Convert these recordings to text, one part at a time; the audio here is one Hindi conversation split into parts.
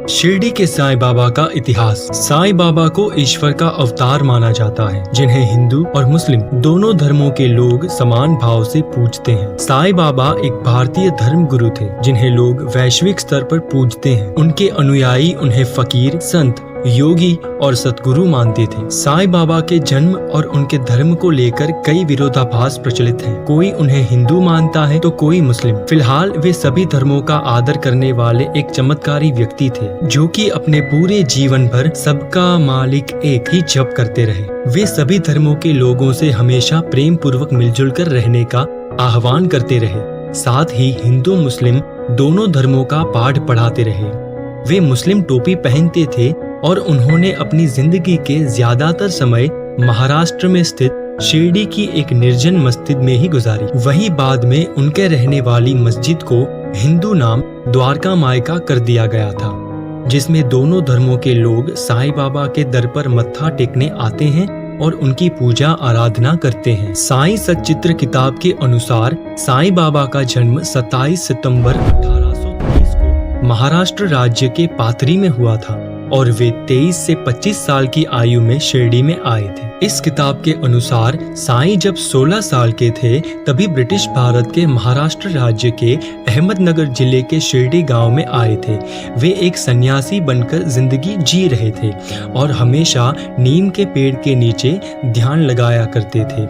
शिरडी के साईं बाबा का इतिहास। साईं बाबा को ईश्वर का अवतार माना जाता है, जिन्हें हिंदू और मुस्लिम दोनों धर्मों के लोग समान भाव से पूजते हैं। साईं बाबा एक भारतीय धर्म गुरु थे, जिन्हें लोग वैश्विक स्तर पर पूजते हैं। उनके अनुयायी उन्हें फकीर, संत, योगी और सतगुरु मानते थे। साईं बाबा के जन्म और उनके धर्म को लेकर कई विरोधाभास प्रचलित हैं। कोई उन्हें हिंदू मानता है तो कोई मुस्लिम। फिलहाल वे सभी धर्मों का आदर करने वाले एक चमत्कारी व्यक्ति थे, जो कि अपने पूरे जीवन भर सबका मालिक एक ही जप करते रहे। वे सभी धर्मों के लोगों से हमेशा प्रेम पूर्वक मिलजुल कर रहने का आह्वान करते रहे। साथ ही हिंदू मुस्लिम दोनों धर्मों का पाठ पढ़ाते रहे। वे मुस्लिम टोपी पहनते थे और उन्होंने अपनी जिंदगी के ज्यादातर समय महाराष्ट्र में स्थित शिरडी की एक निर्जन मस्जिद में ही गुजारी। वहीं बाद में उनके रहने वाली मस्जिद को हिंदू नाम द्वारका माई का कर दिया गया था, जिसमें दोनों धर्मों के लोग साईं बाबा के दर पर मत्था टेकने आते हैं और उनकी पूजा आराधना करते हैं। साईं सच्चित्र किताब के अनुसार साईं बाबा का जन्म 27 सितंबर 1823 को महाराष्ट्र राज्य के पाथरी में हुआ था और वे 23 से 25 साल की आयु में शिरडी में आए थे। इस किताब के अनुसार साईं जब 16 साल के थे तभी ब्रिटिश भारत के महाराष्ट्र राज्य के अहमदनगर जिले के शिरडी गांव में आए थे। वे एक सन्यासी बनकर जिंदगी जी रहे थे और हमेशा नीम के पेड़ के नीचे ध्यान लगाया करते थे।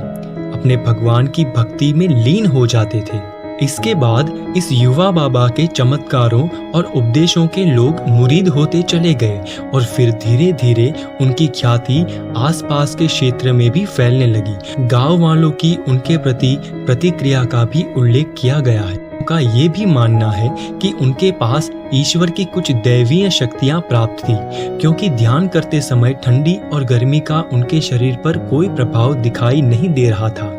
अपने भगवान की भक्ति में लीन हो जाते थे। इसके बाद इस युवा बाबा के चमत्कारों और उपदेशों के लोग मुरीद होते चले गए और फिर धीरे धीरे उनकी ख्याति आसपास के क्षेत्र में भी फैलने लगी। गांव वालों की उनके प्रति प्रतिक्रिया का भी उल्लेख किया गया है। उनका ये भी मानना है कि उनके पास ईश्वर की कुछ दैवीय शक्तियां प्राप्त थी, क्योंकि ध्यान करते समय ठंडी और गर्मी का उनके शरीर पर कोई प्रभाव दिखाई नहीं दे रहा था।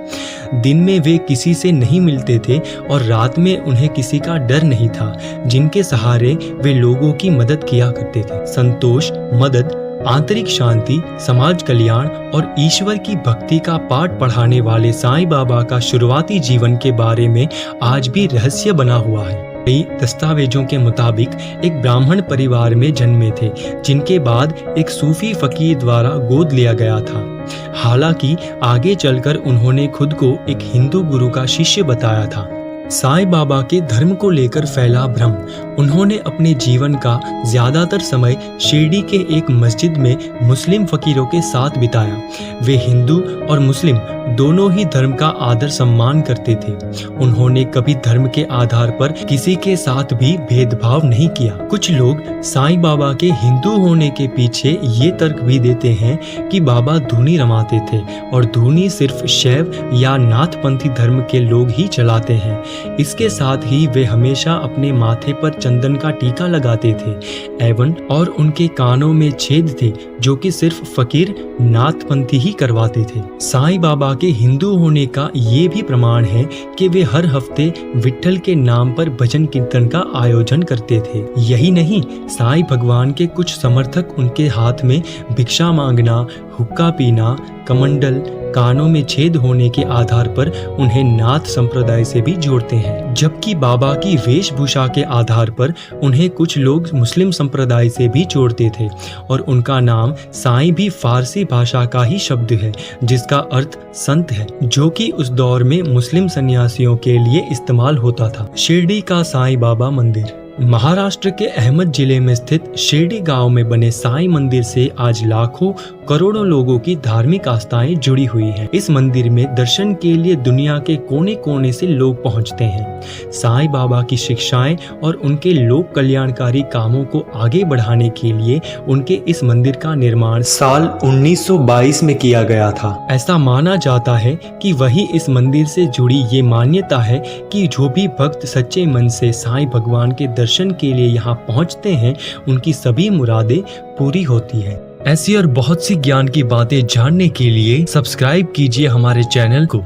दिन में वे किसी से नहीं मिलते थे और रात में उन्हें किसी का डर नहीं था, जिनके सहारे वे लोगों की मदद किया करते थे। संतोष, मदद, आंतरिक शांति, समाज कल्याण और ईश्वर की भक्ति का पाठ पढ़ाने वाले साईं बाबा का शुरुआती जीवन के बारे में आज भी रहस्य बना हुआ है। कई दस्तावेजों के मुताबिक एक ब्राह्मण परिवार में जन्मे थे, जिनके बाद एक सूफी फकीर द्वारा गोद लिया गया था। हालांकि आगे चलकर उन्होंने खुद को एक हिंदू गुरु का शिष्य बताया था। साईं बाबा के धर्म को लेकर फैला भ्रम। उन्होंने अपने जीवन का ज्यादातर समय शिरडी के एक मस्जिद में मुस्लिम फकीरों के साथ बिताया। वे हिंदू और मुस्लिम दोनों ही धर्म का आदर सम्मान करते थे। उन्होंने कभी धर्म के आधार पर किसी के साथ भी भेदभाव नहीं किया। कुछ लोग साईं बाबा के हिंदू होने के पीछे ये तर्क भी देते हैं कि बाबा धूनी रमाते थे और धूनी सिर्फ शैव या नाथपंथी धर्म के लोग ही चलाते हैं। इसके साथ ही वे हमेशा अपने माथे पर चंदन का टीका लगाते थे एवं और उनके कानों में छेद थे, जो कि सिर्फ फकीर नाथपंथी ही करवाते थे। साईं बाबा के हिंदू होने का ये भी प्रमाण है कि वे हर हफ्ते विट्ठल के नाम पर भजन कीर्तन का आयोजन करते थे। यही नहीं, साईं भगवान के कुछ समर्थक उनके हाथ में भिक्षा मांगना, हुक्का पीना, कमंडल, कानों में छेद होने के आधार पर उन्हें नाथ संप्रदाय से भी जोड़ते हैं, जबकि बाबा की वेशभूषा के आधार पर उन्हें कुछ लोग मुस्लिम संप्रदाय से भी जोड़ते थे और उनका नाम साईं भी फारसी भाषा का ही शब्द है, जिसका अर्थ संत है, जो कि उस दौर में मुस्लिम सन्यासियों के लिए इस्तेमाल होता था। शिरडी का साईं बाबा मंदिर। महाराष्ट्र के अहमद जिले में स्थित शिरडी गांव में बने साईं मंदिर से आज लाखों करोड़ों लोगों की धार्मिक आस्थाएं जुड़ी हुई हैं। इस मंदिर में दर्शन के लिए दुनिया के कोने कोने से लोग पहुंचते हैं। साईं बाबा की शिक्षाएं और उनके लोक कल्याणकारी कामों को आगे बढ़ाने के लिए उनके इस मंदिर का निर्माण साल 1922 में किया गया था। ऐसा माना जाता है कि वही इस मंदिर से जुड़ी ये मान्यता है कि जो भी भक्त सच्चे मन से साईं भगवान के दर्शन के लिए यहाँ पहुँचते हैं, उनकी सभी मुरादें पूरी होती है। ऐसी और बहुत सी ज्ञान की बातें जानने के लिए सब्सक्राइब कीजिए हमारे चैनल को।